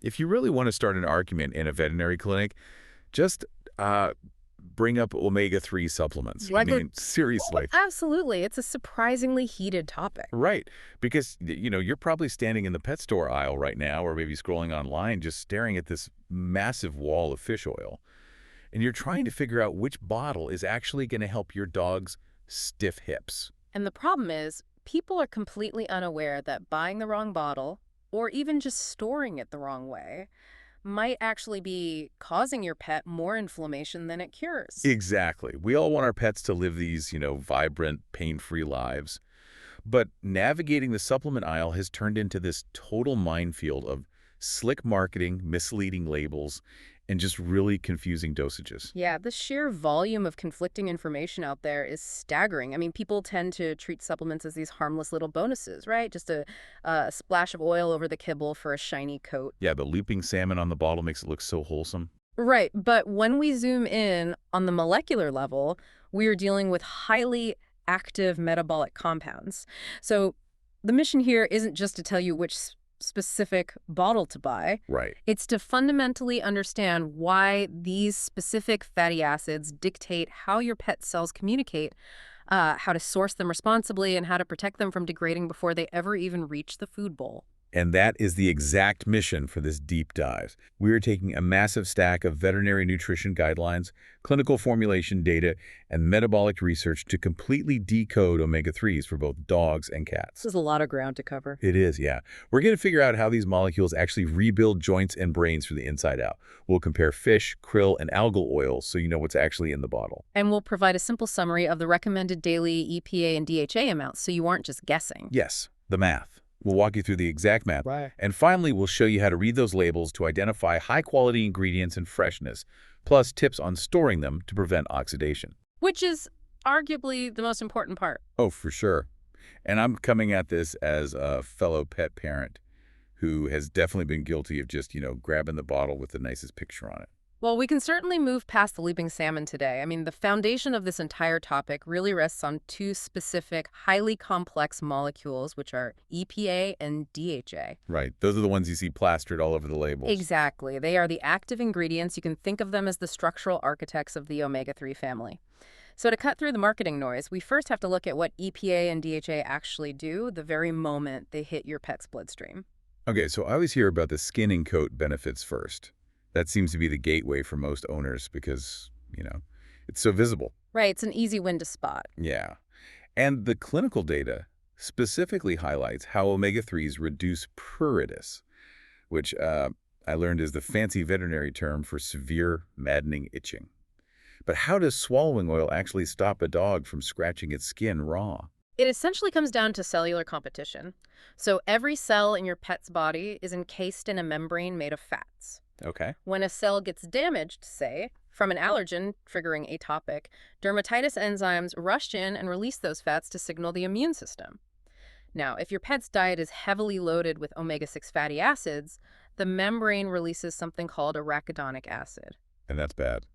If you really want to start an argument in a veterinary clinic, just bring up omega-3 supplements. I mean, seriously. Absolutely. It's a surprisingly heated topic. Right. Because, you're probably standing in the pet store aisle right now or maybe scrolling online just staring at this massive wall of fish oil. And you're trying to figure out which bottle is actually going to help your dog's stiff hips. And the problem is, people are completely unaware that buying the wrong bottle, or even just storing it the wrong way, might actually be causing your pet more inflammation than it cures. Exactly. We all want our pets to live these, vibrant, pain-free lives. But navigating the supplement aisle has turned into this total minefield of slick marketing, misleading labels, and just really confusing dosages. Yeah, the sheer volume of conflicting information out there is staggering. I mean, people tend to treat supplements as these harmless little bonuses, right? Just a splash of oil over the kibble for a shiny coat. Yeah, the leaping salmon on the bottle makes it look so wholesome. Right, but when we zoom in on the molecular level, we are dealing with highly active metabolic compounds. So the mission here isn't just to tell you which specific bottle to buy. Right. It's to fundamentally understand why these specific fatty acids dictate how your pet cells communicate, how to source them responsibly, and how to protect them from degrading before they ever even reach the food bowl. And that is the exact mission for this deep dive. We are taking a massive stack of veterinary nutrition guidelines, clinical formulation data, and metabolic research to completely decode omega-3s for both dogs and cats. This is a lot of ground to cover. It is, yeah. We're going to figure out how these molecules actually rebuild joints and brains from the inside out. We'll compare fish, krill, and algal oils so you know what's actually in the bottle. And we'll provide a simple summary of the recommended daily EPA and DHA amounts so you aren't just guessing. Yes, the math. We'll walk you through the exact math. Right. And finally, we'll show you how to read those labels to identify high-quality ingredients and freshness, plus tips on storing them to prevent oxidation. Which is arguably the most important part. Oh, for sure. And I'm coming at this as a fellow pet parent who has definitely been guilty of just, grabbing the bottle with the nicest picture on it. Well, we can certainly move past the leaping salmon today. I mean, the foundation of this entire topic really rests on two specific, highly complex molecules, which are EPA and DHA. Right. Those are the ones you see plastered all over the labels. Exactly. They are the active ingredients. You can think of them as the structural architects of the omega-3 family. So to cut through the marketing noise, we first have to look at what EPA and DHA actually do the very moment they hit your pet's bloodstream. Okay, so I always hear about the skin and coat benefits first. That seems to be the gateway for most owners because, it's so visible. Right, it's an easy win to spot. Yeah. And the clinical data specifically highlights how omega-3s reduce pruritus, which I learned is the fancy veterinary term for severe, maddening itching. But how does swallowing oil actually stop a dog from scratching its skin raw? It essentially comes down to cellular competition. So every cell in your pet's body is encased in a membrane made of fats. Okay. When a cell gets damaged, say, from an allergen triggering atopic, dermatitis enzymes rush in and release those fats to signal the immune system. Now, if your pet's diet is heavily loaded with omega-6 fatty acids, the membrane releases something called arachidonic acid. And that's bad.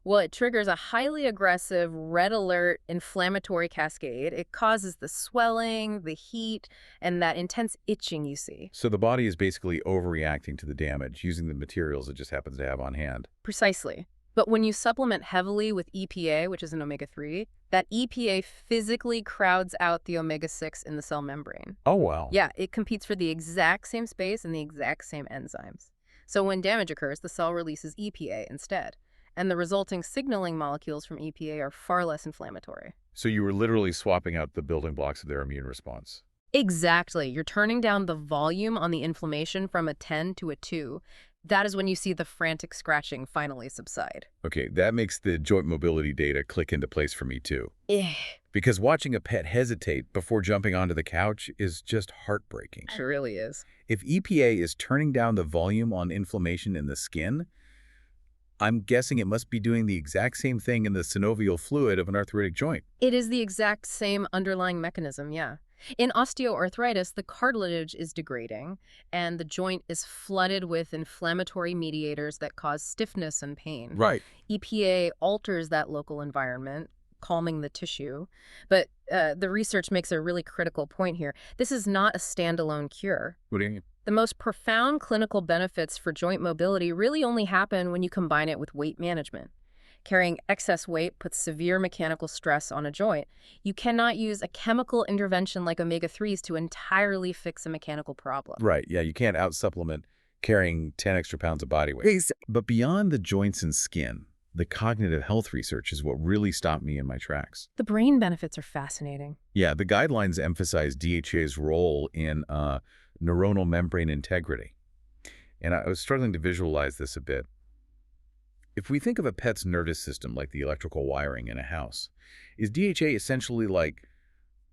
Well, it triggers a highly aggressive, red alert inflammatory cascade. It causes the swelling, the heat, and that intense itching you see. So the body is basically overreacting to the damage using the materials it just happens to have on hand. Precisely. But when you supplement heavily with EPA, which is an omega-3, that EPA physically crowds out the omega-6 in the cell membrane. Oh, wow. Yeah, it competes for the exact same space and the exact same enzymes. So when damage occurs, the cell releases EPA instead. And the resulting signaling molecules from EPA are far less inflammatory. So you were literally swapping out the building blocks of their immune response. Exactly. You're turning down the volume on the inflammation from a 10 to a 2. That is when you see the frantic scratching finally subside. Okay, that makes the joint mobility data click into place for me too. Eh. Because watching a pet hesitate before jumping onto the couch is just heartbreaking. It really is. If EPA is turning down the volume on inflammation in the skin, I'm guessing it must be doing the exact same thing in the synovial fluid of an arthritic joint. It is the exact same underlying mechanism, yeah. In osteoarthritis, the cartilage is degrading, and the joint is flooded with inflammatory mediators that cause stiffness and pain. Right. EPA alters that local environment, calming the tissue. But the research makes a really critical point here. This is not a standalone cure. What do you mean? The most profound clinical benefits for joint mobility really only happen when you combine it with weight management. Carrying excess weight puts severe mechanical stress on a joint. You cannot use a chemical intervention like omega-3s to entirely fix a mechanical problem. Right, yeah, you can't out-supplement carrying 10 extra pounds of body weight. But beyond the joints and skin, the cognitive health research is what really stopped me in my tracks. The brain benefits are fascinating. Yeah, the guidelines emphasize DHA's role in neuronal membrane integrity. And I was struggling to visualize this a bit. If we think of a pet's nervous system like the electrical wiring in a house, is DHA essentially like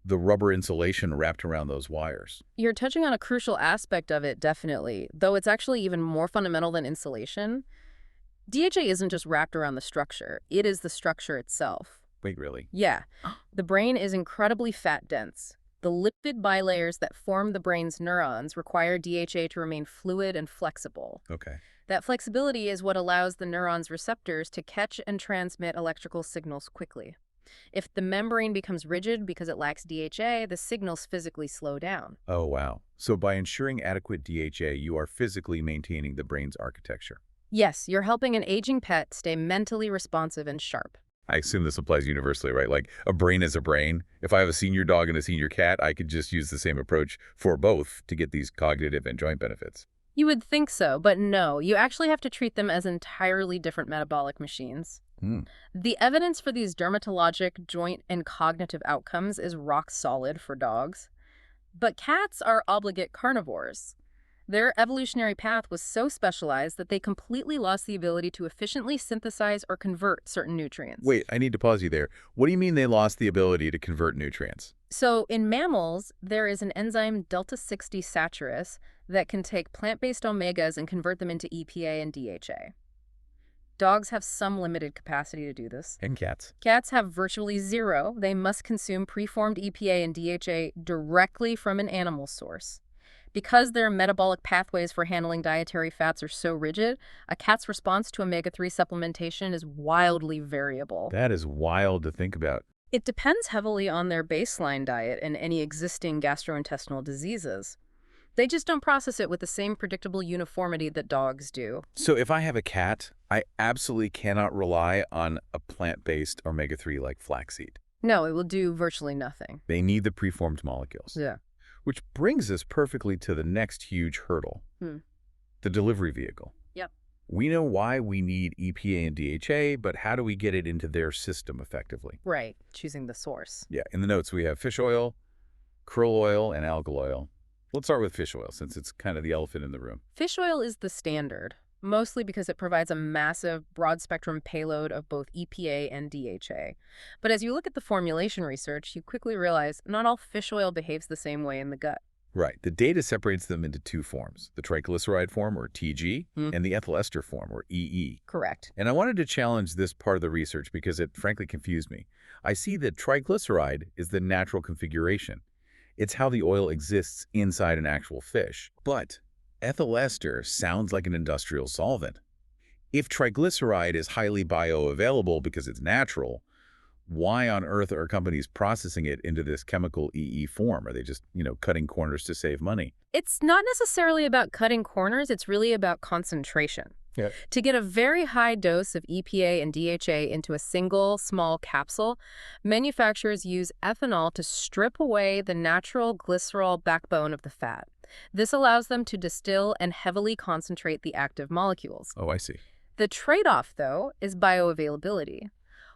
the rubber insulation wrapped around those wires? You're touching on a crucial aspect of it, definitely, though it's actually even more fundamental than insulation. DHA isn't just wrapped around the structure, it is the structure itself. Wait, really? Yeah. The brain is incredibly fat-dense. The lipid bilayers that form the brain's neurons require DHA to remain fluid and flexible. Okay. That flexibility is what allows the neuron's receptors to catch and transmit electrical signals quickly. If the membrane becomes rigid because it lacks DHA, the signals physically slow down. Oh, wow. So by ensuring adequate DHA, you are physically maintaining the brain's architecture. Yes, you're helping an aging pet stay mentally responsive and sharp. I assume this applies universally, right? Like a brain is a brain. If I have a senior dog and a senior cat, I could just use the same approach for both to get these cognitive and joint benefits. You would think so, but no, you actually have to treat them as entirely different metabolic machines. The evidence for these dermatologic, joint, and cognitive outcomes is rock solid for dogs. But cats are obligate carnivores. Their evolutionary path was so specialized that they completely lost the ability to efficiently synthesize or convert certain nutrients. Wait, I need to pause you there. What do you mean they lost the ability to convert nutrients? So in mammals, there is an enzyme delta-6 desaturase that can take plant-based omegas and convert them into EPA and DHA. Dogs have some limited capacity to do this. And cats. Cats have virtually zero. They must consume preformed EPA and DHA directly from an animal source. Because their metabolic pathways for handling dietary fats are so rigid, a cat's response to omega-3 supplementation is wildly variable. That is wild to think about. It depends heavily on their baseline diet and any existing gastrointestinal diseases. They just don't process it with the same predictable uniformity that dogs do. So if I have a cat, I absolutely cannot rely on a plant-based omega-3 like flaxseed. No, it will do virtually nothing. They need the preformed molecules. Yeah. Which brings us perfectly to the next huge hurdle, the delivery vehicle. Yep. We know why we need EPA and DHA, but how do we get it into their system effectively? Right, choosing the source. Yeah, in the notes we have fish oil, krill oil, and algal oil. Let's start with fish oil, since it's kind of the elephant in the room. Fish oil is the standard, mostly because it provides a massive, broad-spectrum payload of both EPA and DHA. But as you look at the formulation research, you quickly realize not all fish oil behaves the same way in the gut. Right. The data separates them into two forms, the triglyceride form, or TG, and the ethyl ester form, or EE. Correct. And I wanted to challenge this part of the research because it frankly confused me. I see that triglyceride is the natural configuration. It's how the oil exists inside an actual fish. But ethyl ester sounds like an industrial solvent. If triglyceride is highly bioavailable because it's natural, why on earth are companies processing it into this chemical EE form? Are they just, cutting corners to save money? It's not necessarily about cutting corners, it's really about concentration. Yeah. To get a very high dose of EPA and DHA into a single small capsule, manufacturers use ethanol to strip away the natural glycerol backbone of the fat. This allows them to distill and heavily concentrate the active molecules. Oh, I see. The trade-off, though, is bioavailability.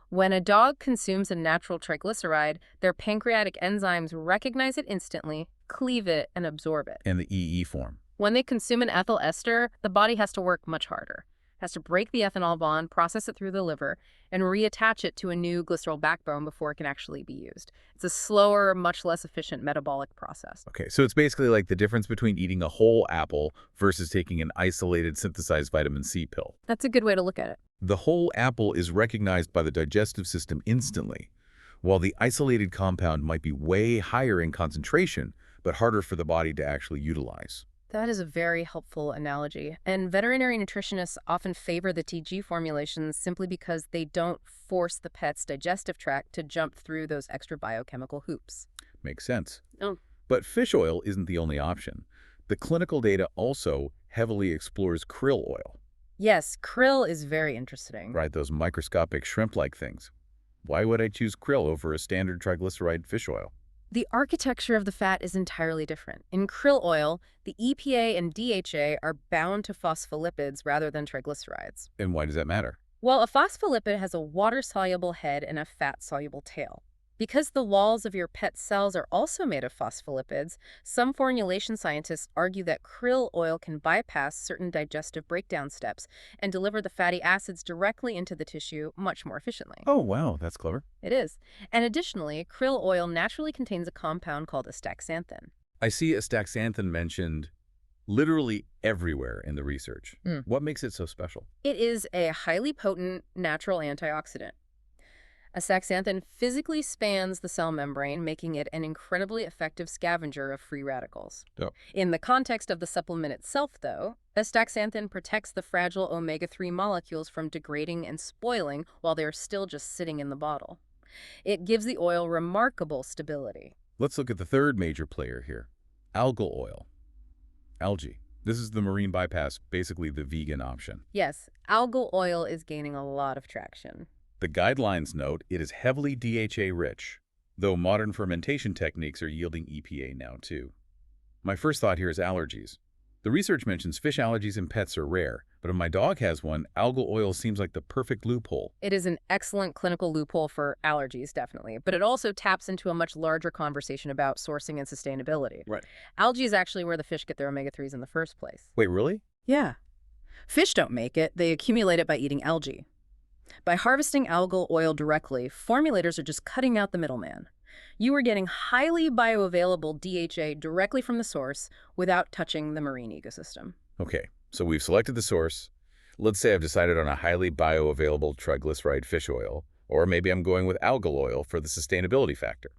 When a dog consumes a natural triglyceride, their pancreatic enzymes recognize it instantly, cleave it, and absorb it. And the EE form. When they consume an ethyl ester, the body has to work much harder. It has to break the ethanol bond, process it through the liver, and reattach it to a new glycerol backbone before it can actually be used. It's a slower, much less efficient metabolic process. Okay, so it's basically like the difference between eating a whole apple versus taking an isolated synthesized vitamin C pill. That's a good way to look at it. The whole apple is recognized by the digestive system instantly, while the isolated compound might be way higher in concentration, but harder for the body to actually utilize. That is a very helpful analogy. And veterinary nutritionists often favor the TG formulations simply because they don't force the pet's digestive tract to jump through those extra biochemical hoops. Makes sense. Oh. But fish oil isn't the only option. The clinical data also heavily explores krill oil, Yes, krill is very interesting. right? Those microscopic shrimp-like things. Why would I choose krill over a standard triglyceride fish oil? The architecture of the fat is entirely different. In krill oil, the EPA and DHA are bound to phospholipids rather than triglycerides. And why does that matter? Well, a phospholipid has a water-soluble head and a fat-soluble tail. Because the walls of your pet cells are also made of phospholipids, some formulation scientists argue that krill oil can bypass certain digestive breakdown steps and deliver the fatty acids directly into the tissue much more efficiently. Oh, wow, that's clever. It is. And additionally, krill oil naturally contains a compound called astaxanthin. I see astaxanthin mentioned literally everywhere in the research. Mm. What makes it so special? It is a highly potent natural antioxidant. Astaxanthin physically spans the cell membrane, making it an incredibly effective scavenger of free radicals. Oh. In the context of the supplement itself, though, astaxanthin protects the fragile omega-3 molecules from degrading and spoiling while they're still just sitting in the bottle. It gives the oil remarkable stability. Let's look at the third major player here, algal oil. Algae. This is the marine bypass, basically the vegan option. Yes, algal oil is gaining a lot of traction. The guidelines note it is heavily DHA rich, though modern fermentation techniques are yielding EPA now too. My first thought here is allergies. The research mentions fish allergies in pets are rare, but if my dog has one, algal oil seems like the perfect loophole. It is an excellent clinical loophole for allergies, definitely, but it also taps into a much larger conversation about sourcing and sustainability. Right. Algae is actually where the fish get their omega-3s in the first place. Wait, really? Yeah. Fish don't make it, they accumulate it by eating algae. By harvesting algal oil directly, formulators are just cutting out the middleman. You are getting highly bioavailable DHA directly from the source without touching the marine ecosystem. Okay, so we've selected the source. Let's say I've decided on a highly bioavailable triglyceride fish oil, or maybe I'm going with algal oil for the sustainability factor.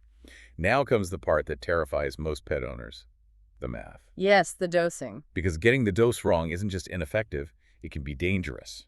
Now comes the part that terrifies most pet owners, the math. Yes, the dosing. Because getting the dose wrong isn't just ineffective, it can be dangerous.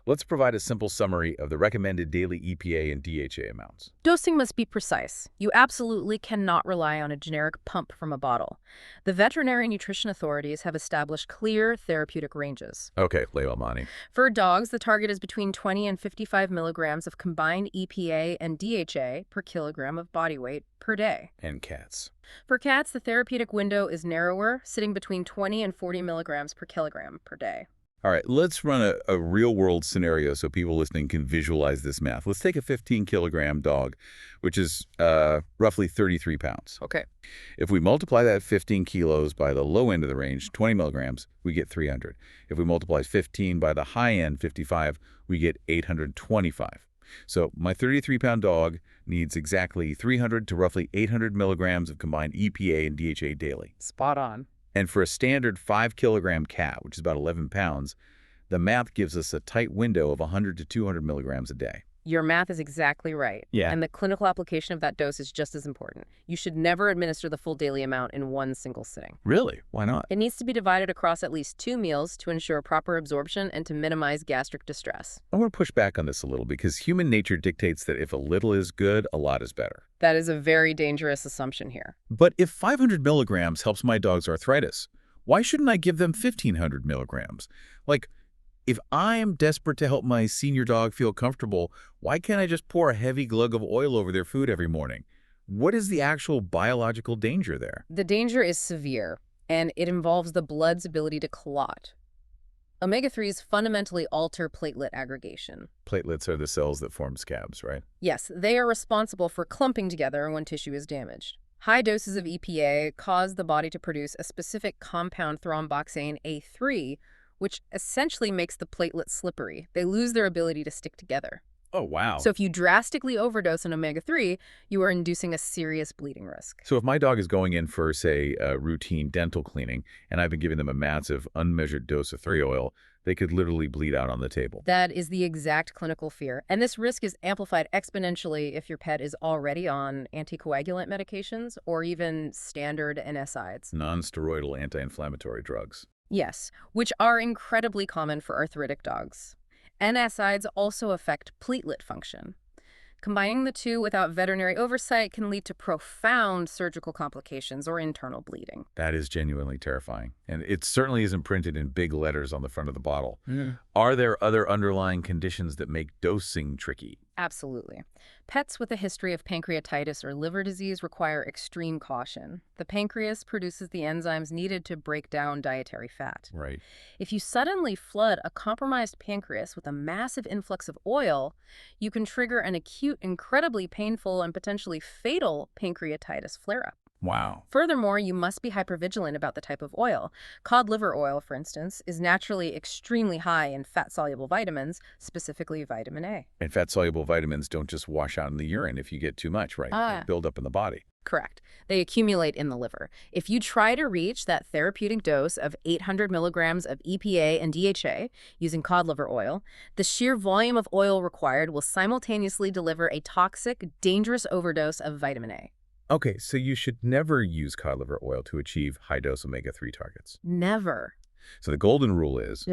Let's provide a simple summary of the recommended daily EPA and DHA amounts. Dosing must be precise. You absolutely cannot rely on a generic pump from a bottle. The veterinary nutrition authorities have established clear therapeutic ranges. Okay, Leila Mani. For dogs, the target is between 20 and 55 milligrams of combined EPA and DHA per kilogram of body weight per day. And cats. For cats, the therapeutic window is narrower, sitting between 20 and 40 milligrams per kilogram per day. All right, let's run a real-world scenario so people listening can visualize this math. Let's take a 15-kilogram dog, which is roughly 33 pounds. Okay. If we multiply that 15 kilos by the low end of the range, 20 milligrams, we get 300. If we multiply 15 by the high end, 55, we get 825. So my 33-pound dog needs exactly 300 to roughly 800 milligrams of combined EPA and DHA daily. Spot on. And for a standard 5-kilogram cat, which is about 11 pounds, the math gives us a tight window of 100 to 200 milligrams a day. Your math is exactly right. Yeah. And the clinical application of that dose is just as important. You should never administer the full daily amount in one single sitting. Really? Why not? It needs to be divided across at least 2 meals to ensure proper absorption and to minimize gastric distress. I want to push back on this a little because human nature dictates that if a little is good, a lot is better. That is a very dangerous assumption here. But if 500 milligrams helps my dog's arthritis, why shouldn't I give them 1,500 milligrams? Like, if I'm desperate to help my senior dog feel comfortable, why can't I just pour a heavy glug of oil over their food every morning? What is the actual biological danger there? The danger is severe, and it involves the blood's ability to clot. Omega-3s fundamentally alter platelet aggregation. Platelets are the cells that form scabs, right? Yes, they are responsible for clumping together when tissue is damaged. High doses of EPA cause the body to produce a specific compound thromboxane A3, which essentially makes the platelets slippery. They lose their ability to stick together. Oh, wow. So if you drastically overdose an omega-3, you are inducing a serious bleeding risk. So if my dog is going in for, say, a routine dental cleaning, and I've been giving them a massive, unmeasured dose of 3 oil, they could literally bleed out on the table. That is the exact clinical fear. And this risk is amplified exponentially if your pet is already on anticoagulant medications or even standard NSAIDs. Non-steroidal anti-inflammatory drugs. Yes, which are incredibly common for arthritic dogs. NSAIDs also affect platelet function. Combining the two without veterinary oversight can lead to profound surgical complications or internal bleeding. That is genuinely terrifying. And it certainly isn't printed in big letters on the front of the bottle. Yeah. Are there other underlying conditions that make dosing tricky? Absolutely. Pets with a history of pancreatitis or liver disease require extreme caution. The pancreas produces the enzymes needed to break down dietary fat. Right. If you suddenly flood a compromised pancreas with a massive influx of oil, you can trigger an acute, incredibly painful, and potentially fatal pancreatitis flare-up. Wow. Furthermore, you must be hypervigilant about the type of oil. Cod liver oil, for instance, is naturally extremely high in fat-soluble vitamins, specifically vitamin A. And fat-soluble vitamins don't just wash out in the urine if you get too much, right? They build up in the body. Correct. They accumulate in the liver. If you try to reach that therapeutic dose of 800 milligrams of EPA and DHA using cod liver oil, the sheer volume of oil required will simultaneously deliver a toxic, dangerous overdose of vitamin A. Okay, so you should never use cod liver oil to achieve high-dose omega-3 targets. Never. So the golden rule is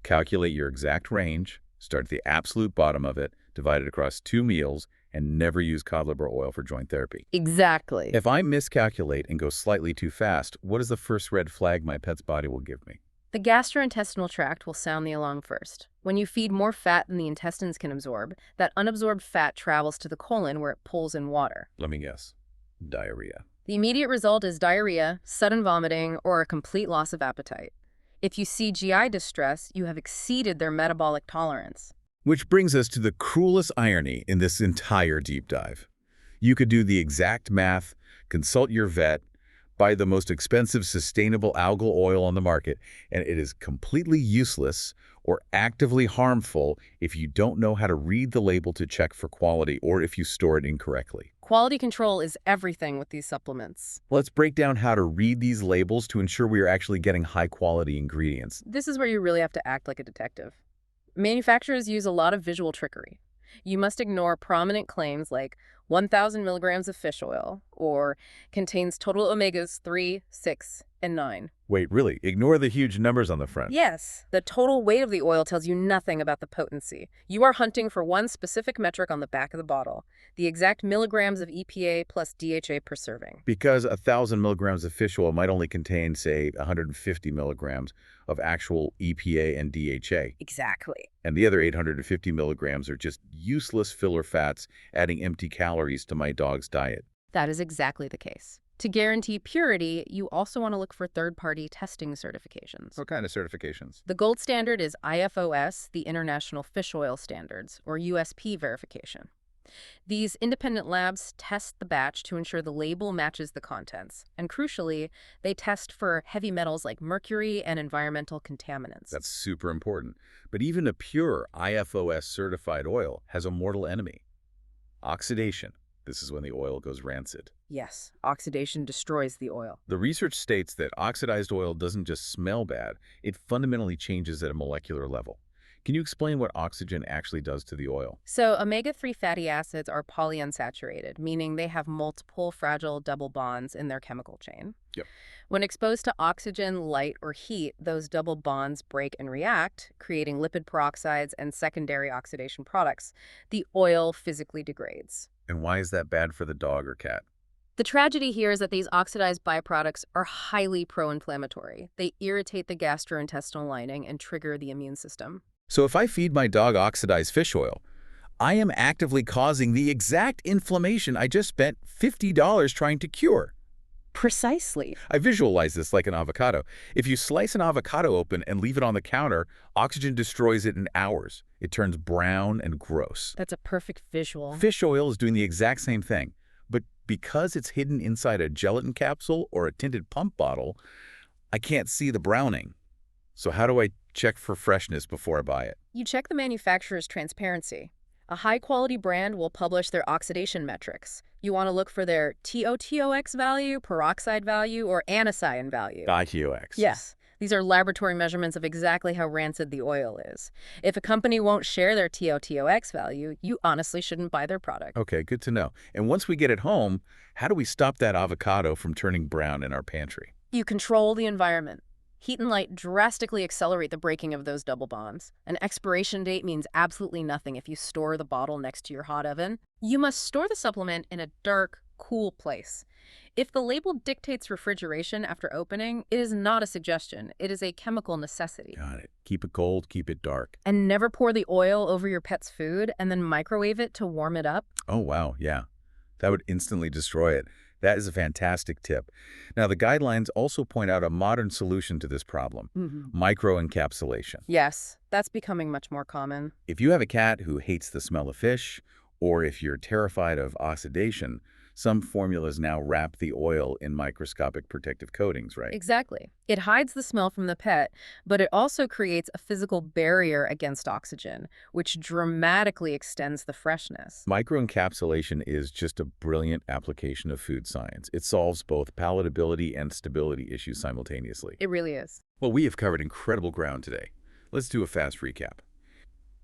calculate your exact range, start at the absolute bottom of it, divide it across 2 meals, and never use cod liver oil for joint therapy. Exactly. If I miscalculate and go slightly too fast, what is the first red flag my pet's body will give me? The gastrointestinal tract will sound the alarm first. When you feed more fat than the intestines can absorb, that unabsorbed fat travels to the colon where it pulls in water. Let me guess. Diarrhea. The immediate result is diarrhea, sudden vomiting, or a complete loss of appetite. If you see GI distress, you have exceeded their metabolic tolerance. Which brings us to the cruelest irony in this entire deep dive. You could do the exact math, consult your vet, buy the most expensive sustainable algal oil on the market, and it is completely useless or actively harmful if you don't know how to read the label to check for quality or if you store it incorrectly. Quality control is everything with these supplements. Let's break down how to read these labels to ensure we are actually getting high-quality ingredients. This is where you really have to act like a detective. Manufacturers use a lot of visual trickery. You must ignore prominent claims like 1,000 milligrams of fish oil or contains total omegas 3, 6, and 9. Wait, really? Ignore the huge numbers on the front. Yes. The total weight of the oil tells you nothing about the potency. You are hunting for one specific metric on the back of the bottle, the exact milligrams of EPA plus DHA per serving. Because 1,000 milligrams of fish oil might only contain, say, 150 milligrams of actual EPA and DHA. Exactly. And the other 850 milligrams are just useless filler fats adding empty calories to my dog's diet. That is exactly the case. To guarantee purity, you also want to look for third-party testing certifications. What kind of certifications? The gold standard is IFOS, the International Fish Oil Standards, or USP verification. These independent labs test the batch to ensure the label matches the contents. And crucially, they test for heavy metals like mercury and environmental contaminants. That's super important. But even a pure IFOS certified oil has a mortal enemy: oxidation. This is when the oil goes rancid. Yes, oxidation destroys the oil. The research states that oxidized oil doesn't just smell bad, it fundamentally changes at a molecular level. Can you explain what oxygen actually does to the oil? So omega-3 fatty acids are polyunsaturated, meaning they have multiple fragile double bonds in their chemical chain. Yep. When exposed to oxygen, light, or heat, those double bonds break and react, creating lipid peroxides and secondary oxidation products. The oil physically degrades. And why is that bad for the dog or cat? The tragedy here is that these oxidized byproducts are highly pro-inflammatory. They irritate the gastrointestinal lining and trigger the immune system. So if I feed my dog oxidized fish oil, I am actively causing the exact inflammation I just spent $50 trying to cure. Precisely. I visualize this like an avocado. If you slice an avocado open and leave it on the counter, oxygen destroys it in hours. It turns brown and gross. That's a perfect visual. Fish oil is doing the exact same thing, but because it's hidden inside a gelatin capsule or a tinted pump bottle, I can't see the browning. So how do I check for freshness before I buy it? You check the manufacturer's transparency. A high-quality brand will publish their oxidation metrics. You want to look for their TOTOX value, peroxide value, or anisidine value. ITOX. Yes. These are laboratory measurements of exactly how rancid the oil is. If a company won't share their TOTOX value, you honestly shouldn't buy their product. Okay, good to know. And once we get it home, how do we stop that avocado from turning brown in our pantry? You control the environment. Heat and light drastically accelerate the breaking of those double bonds. An expiration date means absolutely nothing if you store the bottle next to your hot oven. You must store the supplement in a dark, cool place. If the label dictates refrigeration after opening, it is not a suggestion. It is a chemical necessity. Got it. Keep it cold, keep it dark. And never pour the oil over your pet's food and then microwave it to warm it up. Oh, wow, yeah. That would instantly destroy it. That is a fantastic tip. Now, the guidelines also point out a modern solution to this problem, microencapsulation. Yes, that's becoming much more common. If you have a cat who hates the smell of fish, or if you're terrified of oxidation, some formulas now wrap the oil in microscopic protective coatings, right? Exactly. It hides the smell from the pet, but it also creates a physical barrier against oxygen, which dramatically extends the freshness. Microencapsulation is just a brilliant application of food science. It solves both palatability and stability issues simultaneously. It really is. Well, we have covered incredible ground today. Let's do a fast recap.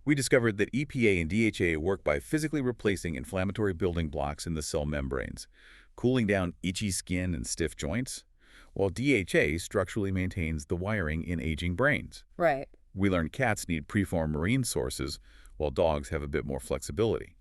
We discovered that EPA and DHA work by physically replacing inflammatory building blocks in the cell membranes, cooling down itchy skin and stiff joints, while DHA structurally maintains the wiring in aging brains. Right. We learned cats need preformed marine sources, while dogs have a bit more flexibility.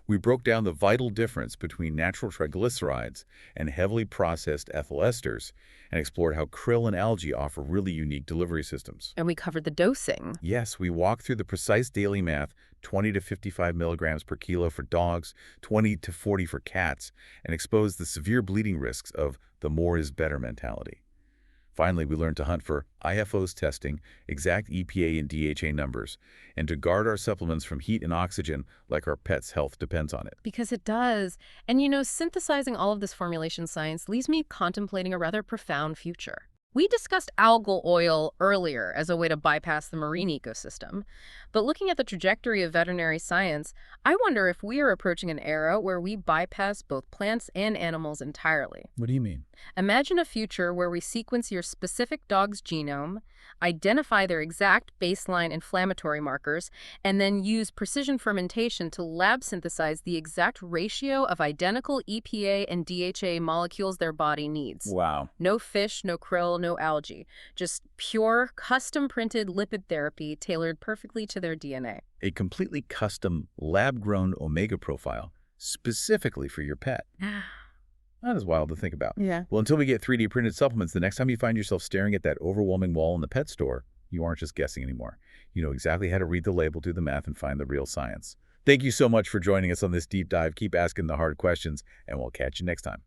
We broke down the vital difference between natural triglycerides and heavily processed ethyl esters and explored how krill and algae offer really unique delivery systems. And we covered the dosing. Yes, we walked through the precise daily math, 20 to 55 milligrams per kilo for dogs, 20 to 40 for cats, and exposed the severe bleeding risks of the more is better mentality. Finally, we learned to hunt for IFOs testing, exact EPA and DHA numbers, and to guard our supplements from heat and oxygen like our pet's health depends on it. Because it does. And synthesizing all of this formulation science leaves me contemplating a rather profound future. We discussed algal oil earlier as a way to bypass the marine ecosystem. But looking at the trajectory of veterinary science, I wonder if we are approaching an era where we bypass both plants and animals entirely. What do you mean? Imagine a future where we sequence your specific dog's genome, identify their exact baseline inflammatory markers, and then use precision fermentation to lab synthesize the exact ratio of identical EPA and DHA molecules their body needs. Wow. No fish, no krill, no algae. Just pure, custom-printed lipid therapy tailored perfectly to their DNA. A completely custom, lab-grown omega profile specifically for your pet. That is wild to think about. Yeah. Well, until we get 3D printed supplements, the next time you find yourself staring at that overwhelming wall in the pet store, you aren't just guessing anymore. You know exactly how to read the label, do the math, and find the real science. Thank you so much for joining us on this deep dive. Keep asking the hard questions, and we'll catch you next time.